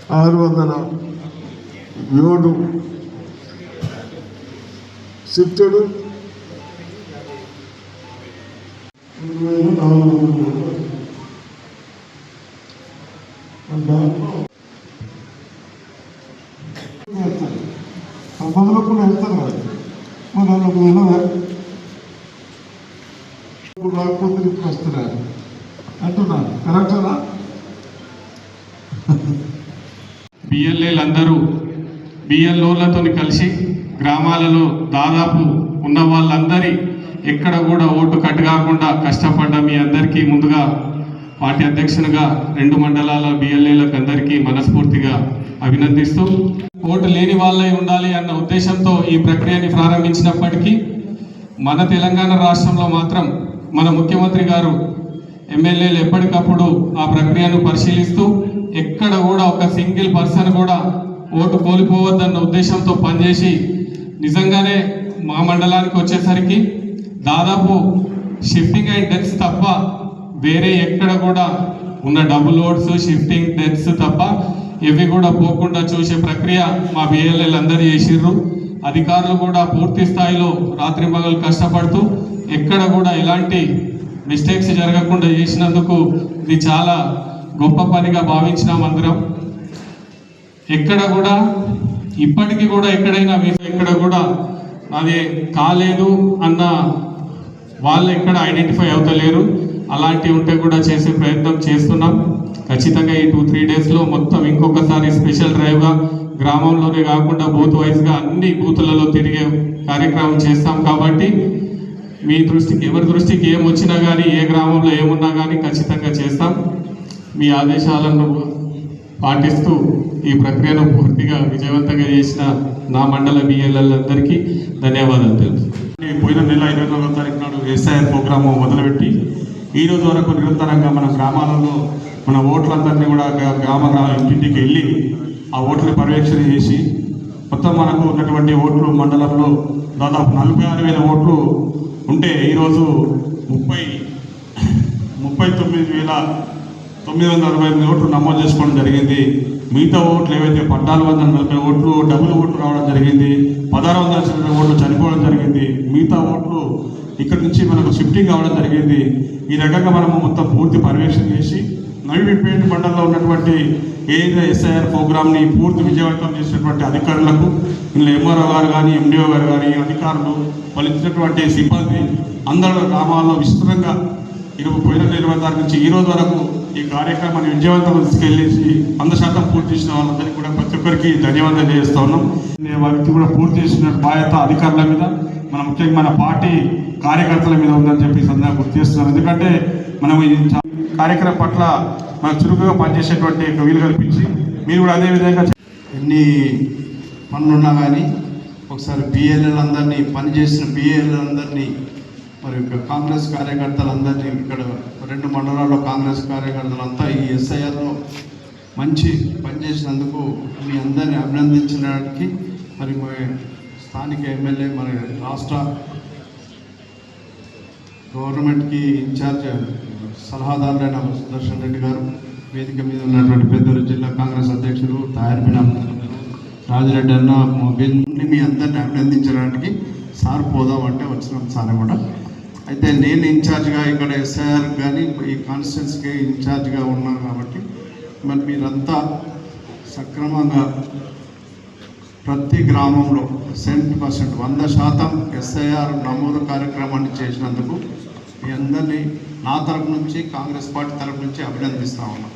607 shifted 4,000 బదులు కూడా వెళ్తారు కాదు మరి వాళ్ళకు రాకపోతే ఇప్పుడు వస్తున్నారు అంటున్నారు. కరెక్టా? బిఎల్ఏలందరూ బిఎల్ఓలతో కలిసి గ్రామాలలో దాదాపు ఉన్న వాళ్ళందరి ఎక్కడ కూడా ఓటు కట్ కాకుండా కష్టపడ్డ మీ అందరికీ ముందుగా పార్టీ అధ్యక్షునిగా 2 మండలాల బిఎల్ఏలకు అందరికీ మనస్ఫూర్తిగా అభినందిస్తూ, ఓటు లేని వాళ్ళే ఉండాలి అన్న ఉద్దేశంతో ఈ ప్రక్రియని ప్రారంభించినప్పటికీ మన తెలంగాణ రాష్ట్రంలో మాత్రం మన ముఖ్యమంత్రి గారు ఎమ్మెల్యేలు ఎప్పటికప్పుడు ఆ ప్రక్రియను పరిశీలిస్తూ ఎక్కడ కూడా ఒక సింగిల్ పర్సన్ కూడా ఓటు కోల్పోవద్దన్న ఉద్దేశంతో పనిచేసి నిజంగానే మా మండలానికి వచ్చేసరికి దాదాపు షిఫ్టింగ్ అండ్ డెత్స్ తప్ప వేరే ఎక్కడ కూడా ఉన్న డబుల్ ఓట్స్ షిఫ్టింగ్ డెత్స్ తప్ప ఇవి కూడా పోకుండా చూసే ప్రక్రియ మా బిఎల్ఏలు అందరూ చేసిర్రు. అధికారులు కూడా పూర్తి స్థాయిలో రాత్రింబగలు కష్టపడుతూ ఎక్కడ కూడా ఎలాంటి మిస్టేక్స్ జరగకుండా చేసినందుకు ఇది చాలా గొప్ప పనిగా భావించినాం అందరం. ఎక్కడ కూడా ఇప్పటికీ కూడా ఎక్కడైనా ఎక్కడ కూడా అది కాలేదు అన్న వాళ్ళు ఎక్కడ ఐడెంటిఫై అవుతలేరు. అలాంటివి ఉంటే కూడా చేసే ప్రయత్నం చేస్తున్నాం. ఖచ్చితంగా ఈ 2-3 డేస్లో మొత్తం ఇంకొకసారి స్పెషల్ డ్రైవ్గా గ్రామంలోనే కాకుండా బూత్ వైజ్గా అన్ని బూతులలో తిరిగే కార్యక్రమం చేస్తాం. కాబట్టి మీ దృష్టికి ఎవరి దృష్టికి ఏం వచ్చినా కానీ ఏ గ్రామంలో ఏమున్నా కానీ ఖచ్చితంగా చేస్తాం. మీ ఆదేశాలను పాటిస్తూ ఈ ప్రక్రియను పూర్తిగా విజయవంతంగా చేసిన నా మండల బిఎల్ఏలందరికీ ధన్యవాదాలు తెలుసు. పోయిన నెల 24వ తారీఖు నాడు ఎస్ఐఆర్ ప్రోగ్రాము మొదలుపెట్టి ఈరోజు వరకు నిరంతరంగా మన గ్రామాలలో మన ఓట్లందరినీ కూడా గ్రామ ఇంటింటికి వెళ్ళి ఆ ఓట్లని పర్యవేక్షణ చేసి మొత్తం మనకు ఉన్నటువంటి ఓట్లు మండలంలో దాదాపు 46,000 ఓట్లు ఉంటే ఈరోజు 39,948 ఓట్లు నమోదు చేసుకోవడం జరిగింది. మిగతా ఓట్లు ఏవైతే 1,440 ఓట్లు డబుల్ ఓట్లు రావడం జరిగింది, 1,600 ఓట్లు చనిపోవడం జరిగింది, మిగతా ఓట్లు ఇక్కడి నుంచి మనకు షిఫ్టింగ్ అవ్వడం జరిగింది. ఈ రకంగా మనము మొత్తం పూర్తి పర్యవేక్షణ చేసి నవీపేట మండలంలో ఉన్నటువంటి ఏదైతే ఎస్ఐఆర్ ప్రోగ్రామ్ని పూర్తి విజయవంతం చేసినటువంటి అధికారులకు, ఇందులో ఎంఆర్ఓ గారు కానీ ఎండిఓ గారు కానీ అధికారులు వాళ్ళు ఇచ్చినటువంటి సిబ్బంది అందరూ గ్రామాల్లో విస్తృతంగా పోయిన 20 తారీఖు నుంచి ఈ రోజు వరకు ఈ కార్యక్రమాన్ని విజయవంతం తీసుకెళ్ళేసి 100% పూర్తి చేసిన వాళ్ళందరికీ కూడా ప్రతి ఒక్కరికి ధన్యవాదాలు చేస్తూ ఉన్నాం. వారికి కూడా పూర్తి చేసిన బాధ్యత అధికారుల మీద, మన ముఖ్యంగా మన పార్టీ కార్యకర్తల మీద ఉందని చెప్పి సందర్భంగా గుర్తు చేస్తున్నాం. ఎందుకంటే మనం ఈ కార్యక్రమం పట్ల మనకు చురుకుగా పనిచేసేటువంటి వీలు కల్పించి మీరు కూడా అదేవిధంగా ఎన్ని పనులున్నా కానీ ఒకసారి బిఎల్ఏలందరినీ పనిచేసిన బిఎల్ఏలందరినీ మరి కాంగ్రెస్ కార్యకర్తలందరినీ ఇక్కడ 2 మండలాల్లో కాంగ్రెస్ కార్యకర్తలంతా ఈ ఎస్ఐఆర్లో మంచి పనిచేసినందుకు మీ అందరినీ అభినందించడానికి మరి స్థానిక ఎమ్మెల్యే మరి రాష్ట్ర గవర్నమెంట్కి ఇన్ఛార్జ్ సలహాదారులైన సుదర్శన్ రెడ్డి గారు, వేదిక మీద ఉన్నటువంటి పెద్దలు జిల్లా కాంగ్రెస్ అధ్యక్షులు తాయర్పిన రాజిరెడ్డి అన్న మీ అందరినీ అభినందించడానికి సార్ పోదామంటే వచ్చినాం సార్ కూడా. అయితే నేను ఇన్ఛార్జ్గా ఇక్కడ ఎస్ఐఆర్ కానీ ఈ కాన్స్టిట్యున్సీకి ఇన్ఛార్జ్గా ఉన్నాను కాబట్టి మరి మీరంతా సక్రమంగా ప్రతి గ్రామంలో 100% ఎస్ఐఆర్ నమోదు కార్యక్రమాన్ని చేసినందుకు మీ అందరినీ నా తరపు నుంచి కాంగ్రెస్ పార్టీ తరపు నుంచి అభినందిస్తూ ఉన్నాం.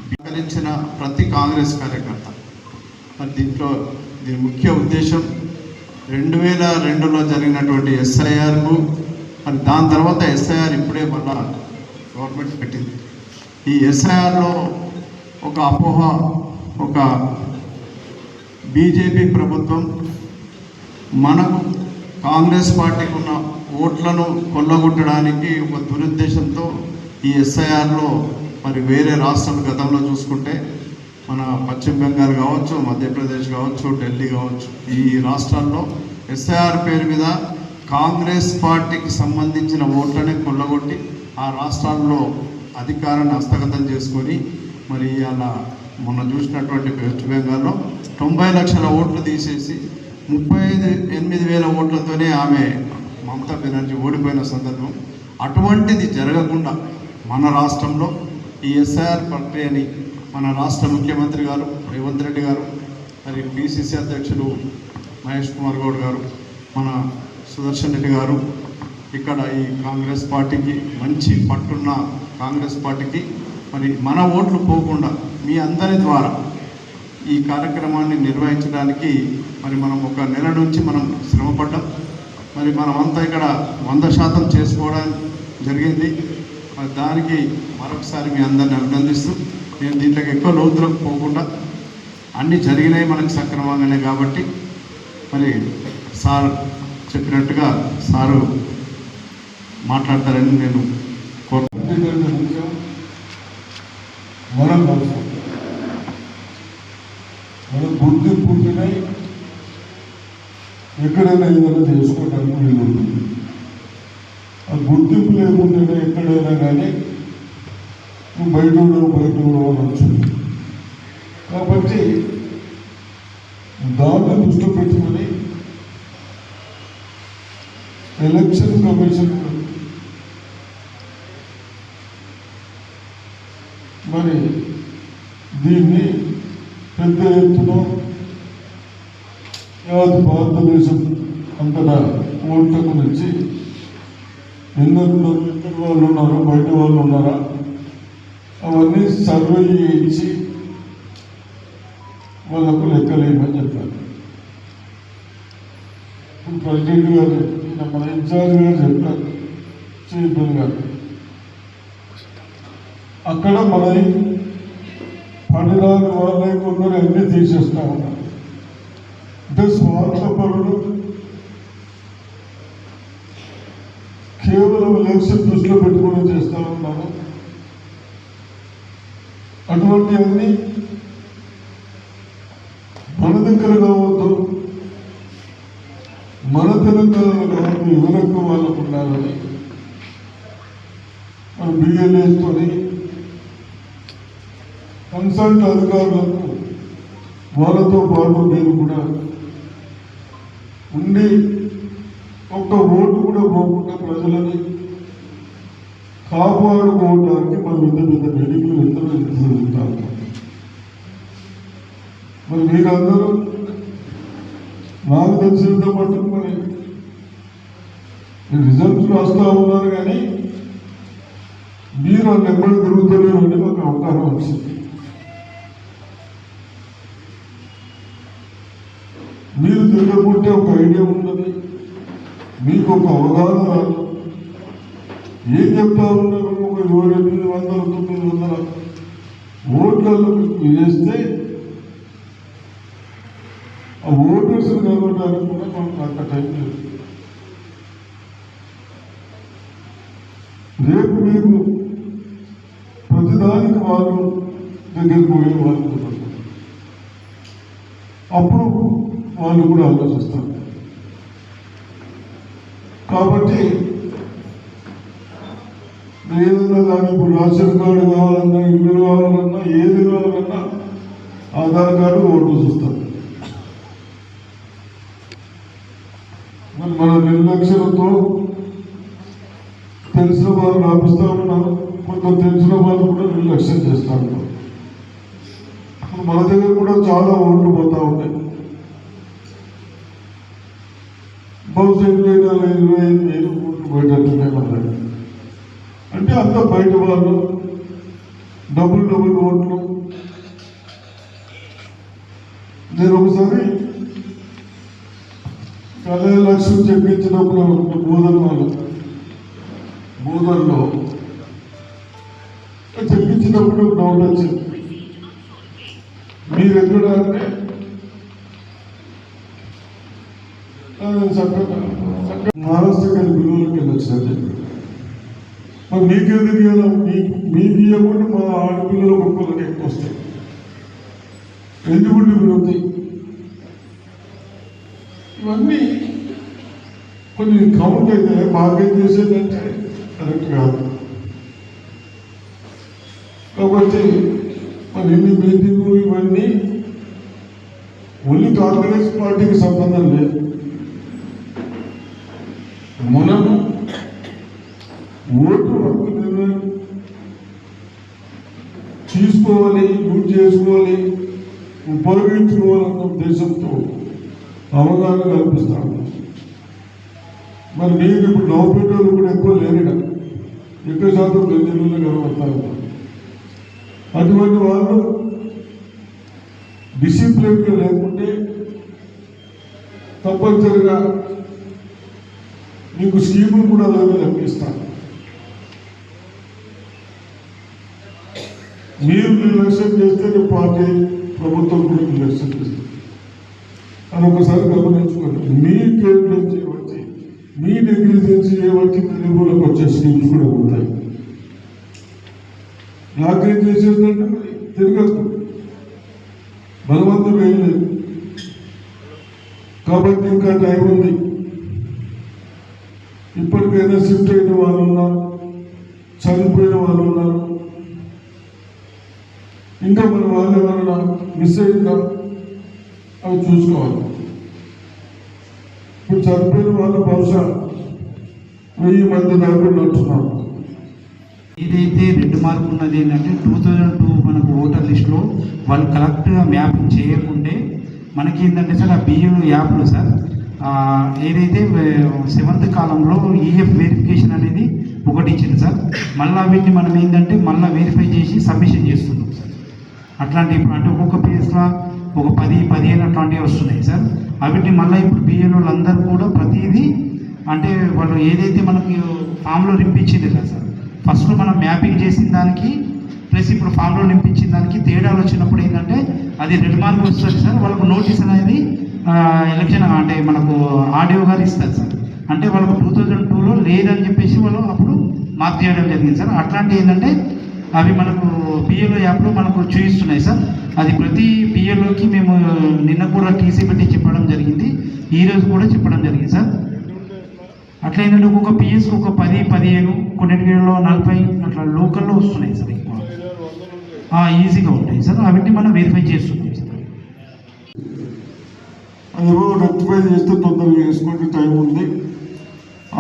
సహకరించిన ప్రతి కాంగ్రెస్ కార్యకర్త మరి దీని ముఖ్య ఉద్దేశం 2002లో జరిగినటువంటి ఎస్ఐఆర్కు మరి దాని తర్వాత ఎస్ఐఆర్ ఇప్పుడే మళ్ళా గవర్నమెంట్ పెట్టింది. ఈ ఎస్ఐఆర్లో ఒక అపోహ, ఒక బీజేపీ ప్రభుత్వం మనకు కాంగ్రెస్ పార్టీకి ఉన్న ఓట్లను కొల్లగొట్టడానికి ఒక దురుద్దేశంతో ఈ ఎస్ఐఆర్లో మరి వేరే రాష్ట్రాలు గతంలో చూసుకుంటే మన పశ్చిమ బెంగాల్ కావచ్చు, మధ్యప్రదేశ్ కావచ్చు, ఢిల్లీ కావచ్చు, ఈ రాష్ట్రాల్లో ఎస్ఐఆర్ పేరు మీద కాంగ్రెస్ పార్టీకి సంబంధించిన ఓట్లనే కొల్లగొట్టి ఆ రాష్ట్రాల్లో అధికారాన్ని హస్తగతం చేసుకొని మరి అలా మొన్న చూసినటువంటి వెస్ట్ బెంగాల్లో 90 లక్షల ఓట్లు తీసేసి 38,000 ఓట్లతోనే ఆమె మమతా బెనర్జీ ఓడిపోయిన సందర్భం. అటువంటిది జరగకుండా మన రాష్ట్రంలో ఈ ఎస్ఐఆర్ ప్రక్రియని మన రాష్ట్ర ముఖ్యమంత్రి గారు రేవంత్ రెడ్డి గారు, మరి పిసిసి అధ్యక్షులు మహేష్ కుమార్ గౌడ్ గారు, మన సుదర్శన్ రెడ్డి గారు, ఇక్కడ ఈ కాంగ్రెస్ పార్టీకి మంచి పట్టున్న కాంగ్రెస్ పార్టీకి మరి మన ఓట్లు పోకుండా మీ అందరి ద్వారా ఈ కార్యక్రమాన్ని నిర్వహించడానికి మరి మనం ఒక నెల నుంచి మనం శ్రమపడ్డాం. మరి మనమంతా ఇక్కడ 100% చేసుకోవడం జరిగింది. మరి దానికి మరొకసారి మీ అందరిని అభినందిస్తూ, నేను దీంట్లోకి ఎక్కువ లోతులకు పోకుండా అన్నీ జరిగినాయి మనకు సక్రమంగానే కాబట్టి మరి సార్ చెప్పినట్టుగా సారు మాట్లాడతారని నేను కోరుకుంటున్నాను. ముఖ్యం మనం అవసరం, మనం గుర్తింపు ఉంటేనే ఎక్కడైనా ఏదైనా చేసుకోవడానికి వీలు ఉంటుంది. ఆ గుర్తింపు లేకుండానే ఎక్కడైనా కానీ నువ్వు బయట అనొచ్చు. కాబట్టి దాన్ని దృష్టి పెట్టుకొని ఎలక్షన్ కమిషన్ మరి దీన్ని పెద్ద ఎత్తున యావత్ భారతదేశం అంతటా ఓట్ల గురించి ఎన్నెక్కడి వాళ్ళు ఉన్నారో, బయట వాళ్ళు ఉన్నారా, అవన్నీ సర్వే చేయించి వాళ్ళకు లెక్కలేమని చెప్పారు. ఇప్పుడు ప్రెసిడెంట్ గారు, మన ఇన్ఛార్జ్ గారు చెప్పారు, చైర్మన్ గారు, అక్కడ మన పడిరాని వాళ్ళే కొందరు అన్నీ తీసేస్తా ఉన్నారు. అంటే స్వార్థపరులు కేవలం ఎలక్షన్ దృష్టిలో పెట్టుకుని చేస్తూ ఉన్నారు. అటువంటివన్నీ మన దగ్గర కావద్దు, మన తెలంగాణలో కావద్దు, ఎవరికి వాళ్ళకు ఉండాలని మన బిఎల్ఏస్తోని కన్సల్ట్ అధికారులకు వాళ్ళతో పాటు నేను కూడా ఉండి ఒక్క ఓటు కూడా పోకుండా ప్రజలని కాపాడుకోవడానికి మనం పెద్ద మీటింగ్లు ఎంతో జరుగుతాము. మరి మీరందరూ నాకు తెలిసినంత మటుకు మరి రిజల్ట్స్ రాస్తా ఉన్నారు, కానీ మీరు వాళ్ళు ఎప్పుడు తిరుగుతలేరు అంటే మాకు అవకాశం వచ్చింది. మీరు తిరగకుంటే ఒక ఐడియా ఉండదు, మీకు ఒక అవగాహన రాదు. ఏం చెప్తా ఉన్నారు? ఒక 700-900 ఓట్లలో మీకు వేస్తే ఆ ఓటర్స్ నిలబడడానికి కూడా మనకు అంత టైం లేదు. రేపు మీకు ప్రతిదానికి వాళ్ళు దగ్గరికి పోయే వాళ్ళు ఉంటారు. అప్పుడు వాళ్ళు కూడా ఆలోచిస్తారు. కాబట్టి ఏదైనా కానీ ఇప్పుడు రేషన్ కార్డు కావాలన్నా, ఇల్లు కావాలన్నా, ఏది కావాలన్నా ఆధార్ కార్డు ఓట్లు చూస్తారు. మరి మన నిర్లక్ష్యంతో తెలిసిన వాళ్ళు రాపిస్తూ ఉన్నారు, కొంత తెలిసిన వాళ్ళు కూడా నిర్లక్ష్యం చేస్తూ ఉన్నారు. మన దగ్గర కూడా చాలా ఓట్లు పోతూ ఉంటాయి. బహుశా 25,000 ఓట్లు పోయేటట్టున్నాయి మన దగ్గర. అంటే అంత బయట వాళ్ళు డబుల్ ఓట్లు. నేను ఒకసారి కళ్యాణ లక్ష్యం చెప్పించినప్పుడు బోధనలో చెప్పించినప్పుడు డౌట్ వచ్చింది. మీరు ఎక్కడ అంటే మహారాష్ట్రకి బిల్లులకి వెళ్ళొచ్చినట్టు. మరి మీకెందుకు ఇవ్వాలి? మీకు ఇవ్వకుండా మా ఆడపిల్లల కుక్కలకి ఎక్కువ వస్తాయి. ఎందుకుంటే విరుద్ది ఇవన్నీ కొన్ని కౌంట్ అయితే మాకేం చేసేదంటే కరెక్ట్ కాదు. కాబట్టి మరి ఇన్ని మీటింగు ఇవన్నీ ఓన్లీ కాంగ్రెస్ పార్టీకి సంబంధం లేదు. మనము ఓటు హక్కు నిర్ణయం తీసుకోవాలి, యూజ్ చేసుకోవాలి, ఉపయోగించుకోవాలన్న ఉద్దేశంతో అవగాహన కల్పిస్తాము. మరి మీరు ఇప్పుడు నౌపేటలు కూడా ఎక్కువ లేరుగా, ఎక్కువ శాతం గంజీలలో కనబడతారు. అటువంటి వాళ్ళు డిసిప్లిన్గా లేకుంటే తప్పనిసరిగా మీకు స్కీములు కూడా లభిస్తాను. మీరు నిర్లక్ష్యం చేస్తే పార్టీ ప్రభుత్వం కూడా నిర్లక్ష్యం చేస్తుంది. అది ఒకసారి గమనించుకోండి. మీ కేర్ నుంచి వచ్చి మీ నెగ్లిజెన్స్ వచ్చి తెలుగులోకి వచ్చే స్కీమ్స్ కూడా ఉంటాయి. నాకేం చేసేదంటే మరి తిరగదు, బలవంతం ఏం లేదు. కాబట్టి ఇంకా టైం ఉంది. ఇప్పటికైనా షిఫ్ట్ అయిన వాళ్ళు ఉన్నారు, చనిపోయిన వాళ్ళు ఉన్నారు, ఇంకా మన వాళ్ళు ఎవరైనా మిస్ అయిందా అవి చూసుకోవాలి. ఇప్పుడు చనిపోయిన వాళ్ళు బహుశా 1000 మంది దాకా నడుచున్నారు. ఏదైతే రెడ్ మార్క్ ఉన్నది ఏంటంటే 2002 మనకు ఓటర్ లిస్టులో వాళ్ళు కరెక్ట్గా మ్యాపింగ్ చేయకుంటే మనకి ఏంటంటే సార్ ఆ బియ్యం యాప్లో సార్ ఏదైతే 7th కాలంలో ఈఎఫ్ వెరిఫికేషన్ అనేది ఒకటి ఇచ్చింది సార్. మళ్ళీ వీటిని మనం ఏంటంటే మళ్ళీ వెరిఫై చేసి సబ్మిషన్ చేస్తున్నాం సార్. అట్లాంటి అంటే ఒక్కొక్క ప్లేస్లో ఒక 10-15 అట్లాంటివి వస్తున్నాయి సార్. వీటిని మళ్ళీ ఇప్పుడు బియ్యం అందరూ కూడా ప్రతిదీ అంటే వాళ్ళు ఏదైతే మనకి ఫామ్లో నింపించింది కదా సార్, ఫస్ట్ మనం మ్యాపింగ్ చేసిన దానికి ప్లస్ ఇప్పుడు ఫామ్లో నింపించిన దానికి తేడాలు వచ్చినప్పుడు ఏంటంటే అది రెడ్ మార్క్ వస్తుంది సార్. వాళ్ళకు నోటీస్ అనేది ఎలక్షన్ అంటే మనకు ఆడియో గారు ఇస్తారు సార్. అంటే వాళ్ళకు 2002లో లేదని చెప్పేసి వాళ్ళు అప్పుడు మార్క్ చేయడం జరిగింది సార్. అట్లాంటివి ఏంటంటే అవి మనకు బిఏలో యాప్లో మనకు చూపిస్తున్నాయి సార్. అది ప్రతి బిఏలోకి మేము నిన్న కూడా టీసీ పెట్టి చెప్పడం జరిగింది, ఈరోజు కూడా చెప్పడం జరిగింది సార్. అట్లా ఏంటంటే ఒక్కొక్క పిఎస్కి ఒక 10-15 కొన్నిటిలో 40 అట్లా లోకల్లో వస్తున్నాయి సార్. ఎక్కువ ఈజీగా ఉంటాయి సార్. వీటిని మనం వెరిఫై చేస్తున్నాం సార్. అదేమో రెక్టిఫై చేస్తే తొందరగా చేసుకుంటే టైం ఉంది.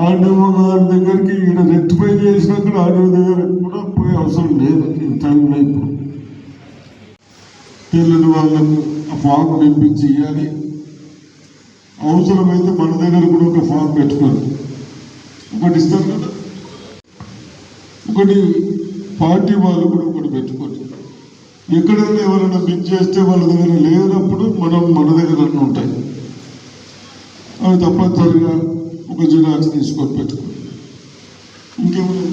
ఆర్డీఓ గారి దగ్గరికి ఈయన రెక్టిఫై చేసినాక ఆర్డీఓ దగ్గరికి కూడా పోయే అవసరం లేదు ఈ టైంలో. ఇప్పుడు తెలియని వాళ్ళకు ఆ ఫామ్ నింపించి ఇవ్వాలి. అవసరమైతే మన దగ్గర కూడా ఒక ఫామ్ పెట్టుకోండి. ఒకటి ఇస్తారు కదా, ఒకటి పార్టీ వాళ్ళు కూడా ఒకటి పెట్టుకోండి. ఎక్కడైనా ఎవరైనా బిజ్ చేస్తే వాళ్ళ దగ్గర లేనప్పుడు మన దగ్గర అన్నీ ఉంటాయి. అవి తప్పనిసరిగా ఒక జిరాక్స్ తీసుకొని పెట్టుకోండి. ఇంకేమైనా